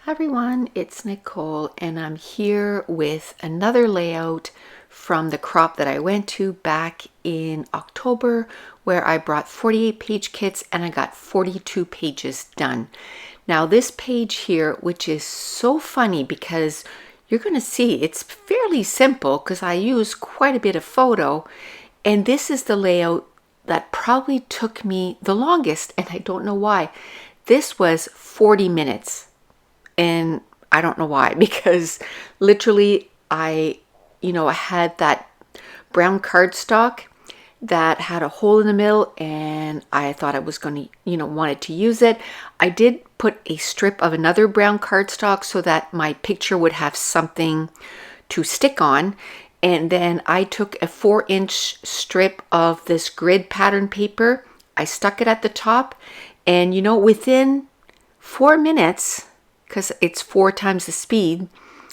Hi everyone, it's Nicole and I'm here with another layout from the crop that I went to back in October where I brought 48 page kits and I got 42 pages done. Now this page here, which is so funny because you're going to see it's fairly simple because I use quite a bit of photo, and this is the layout that probably took me the longest, and I don't know why. This was 40 minutes. And I don't know why, because literally I had that brown cardstock that had a hole in the middle, and I thought I was going to, wanted to use it. I did put a strip of another brown cardstock so that my picture would have something to stick on. And then I took a 4-inch strip of this grid pattern paper. I stuck it at the top, and within 4 minutes, because it's 4 times the speed,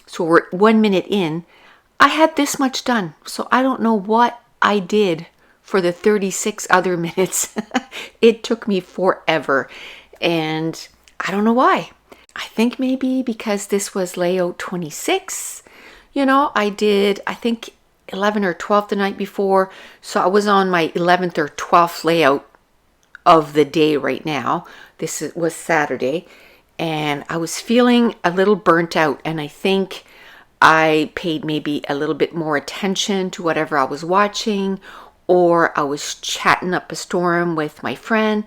so we're 1 minute in, I had this much done. So I don't know what I did for the 36 other minutes. It took me forever, and I don't know why. I think maybe because this was layout 26. I did, I think, 11 or 12 the night before, so I was on my 11th or 12th layout of the day right now. This was Saturday. And I was feeling a little burnt out, and I think I paid maybe a little bit more attention to whatever I was watching, or I was chatting up a storm with my friend.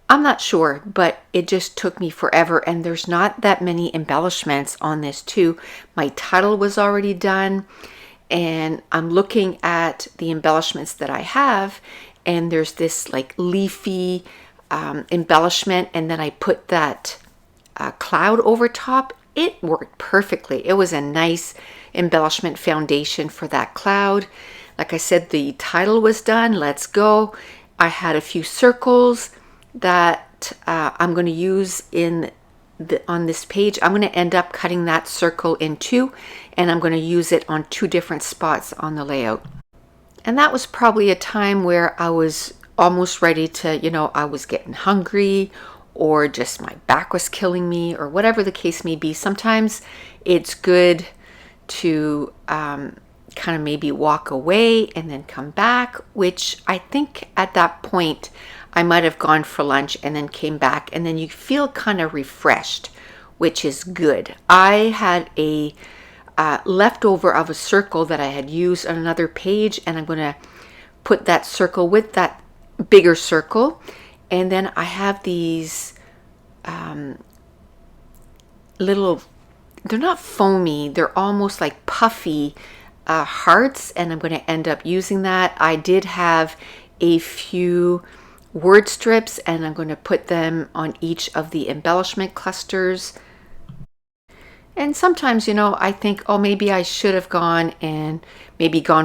I'm not sure, but it just took me forever, and there's not that many embellishments on this too. My title was already done, and I'm looking at the embellishments that I have, and there's this like leafy embellishment, and then I put that cloud over top. It worked perfectly. It was a nice embellishment foundation for that cloud. Like I said, the title was done. Let's go. I had a few circles that I'm going to use on this page. I'm going to end up cutting that circle in two, and I'm going to use it on 2 different spots on the layout. And that was probably a time where I was almost ready to, I was getting hungry, or just my back was killing me, or whatever the case may be. Sometimes it's good to kind of maybe walk away and then come back, which I think at that point I might have gone for lunch and then came back, and then you feel kind of refreshed, which is good. I had a leftover of a circle that I had used on another page, and I'm going to put that circle with that bigger circle. And then I have these little, they're not foamy, they're almost like puffy hearts, and I'm going to end up using that. I did have a few word strips, and I'm going to put them on each of the embellishment clusters. And sometimes, I think, oh, maybe I should have gone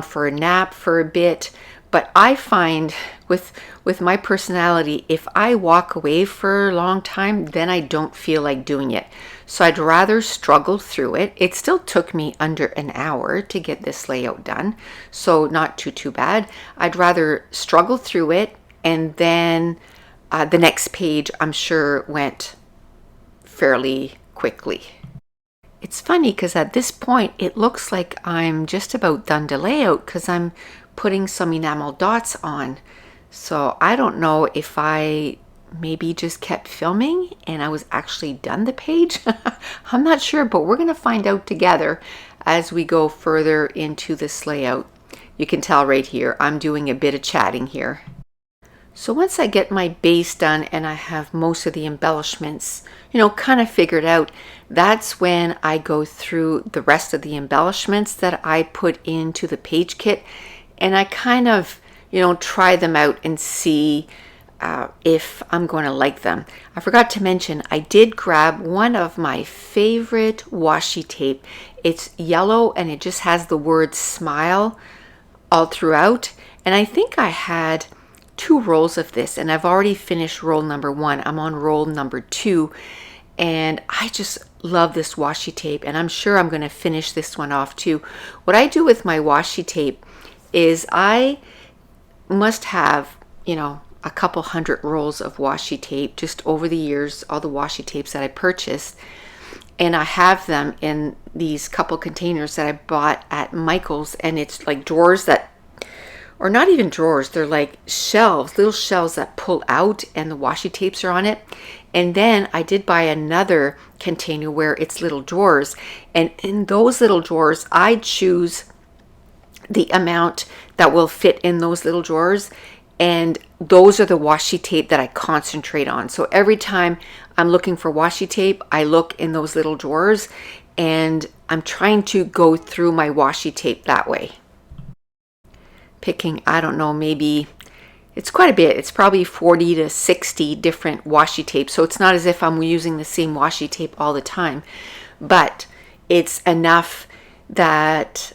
for a nap for a bit. But I find with my personality, if I walk away for a long time, then I don't feel like doing it. So I'd rather struggle through it. It still took me under an hour to get this layout done, so not too bad. I'd rather struggle through it, and then the next page I'm sure went fairly quickly. It's funny because at this point it looks like I'm just about done the layout because I'm putting some enamel dots on. So I don't know if I maybe just kept filming and I was actually done the page. I'm not sure, but we're going to find out together as we go further into this layout. You can tell right here I'm doing a bit of chatting here. So once I get my base done and I have most of the embellishments, kind of figured out, that's when I go through the rest of the embellishments that I put into the page kit, and I kind of, try them out and see if I'm going to like them. I forgot to mention, I did grab one of my favorite washi tape. It's yellow and it just has the word smile all throughout, and I think I had 2 rolls of this, and I've already finished roll number 1. I'm on roll number 2, and I just love this washi tape, and I'm sure I'm going to finish this one off too. What I do with my washi tape is I must have, a couple hundred rolls of washi tape just over the years, all the washi tapes that I purchased. and I have them in these couple containers that I bought at Michael's, and it's like drawers that, or not even drawers, they're like shelves, little shelves that pull out and the washi tapes are on it. And then I did buy another container where it's little drawers, and in those little drawers I choose the amount that will fit in those little drawers, and those are the washi tape that I concentrate on. So every time I'm looking for washi tape, I look in those little drawers, and I'm trying to go through my washi tape that way. Picking, I don't know, maybe it's quite a bit. It's probably 40 to 60 different washi tapes. So it's not as if I'm using the same washi tape all the time, but it's enough that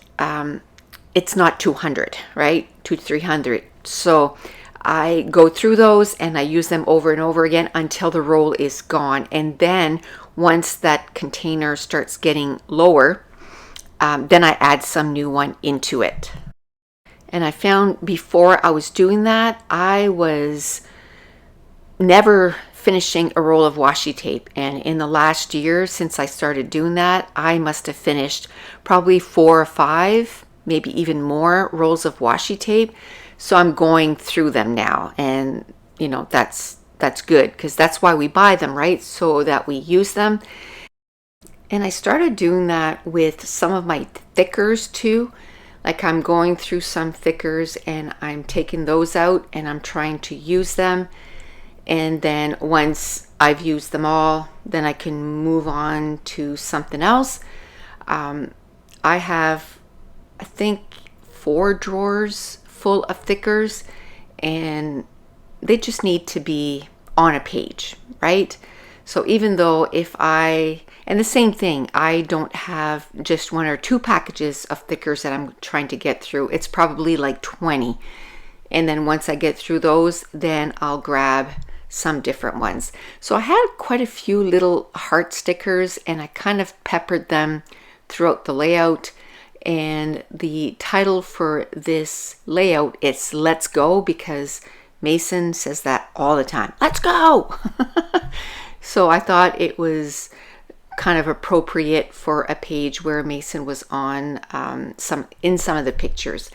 it's not 200, right? 200 to 300. So I go through those and I use them over and over again until the roll is gone. And then once that container starts getting lower, then I add some new one into it. And I found before I was doing that, I was never finishing a roll of washi tape. And in the last year since I started doing that, I must have finished probably 4 or 5, maybe even more rolls of washi tape. So I'm going through them now, and you know, that's good, because that's why we buy them, right? So that we use them. And I started doing that with some of my thickers too. Like I'm going through some thickers and I'm taking those out and I'm trying to use them. And then once I've used them all, then I can move on to something else. I have, I think, 4 drawers full of thickers, and they just need to be on a page, right? So even though and the same thing, I don't have just 1 or 2 packages of thickers that I'm trying to get through. It's probably like 20. And then once I get through those, then I'll grab some different ones. So I had quite a few little heart stickers, and I kind of peppered them throughout the layout. And the title for this layout is Let's Go, because Mason says that all the time. Let's go! So I thought it was kind of appropriate for a page where Mason was on some of the pictures.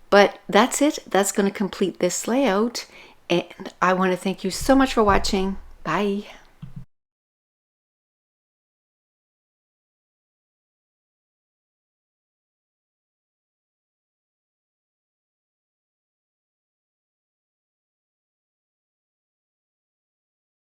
But that's it. That's going to complete this layout. And I want to thank you so much for watching. Bye.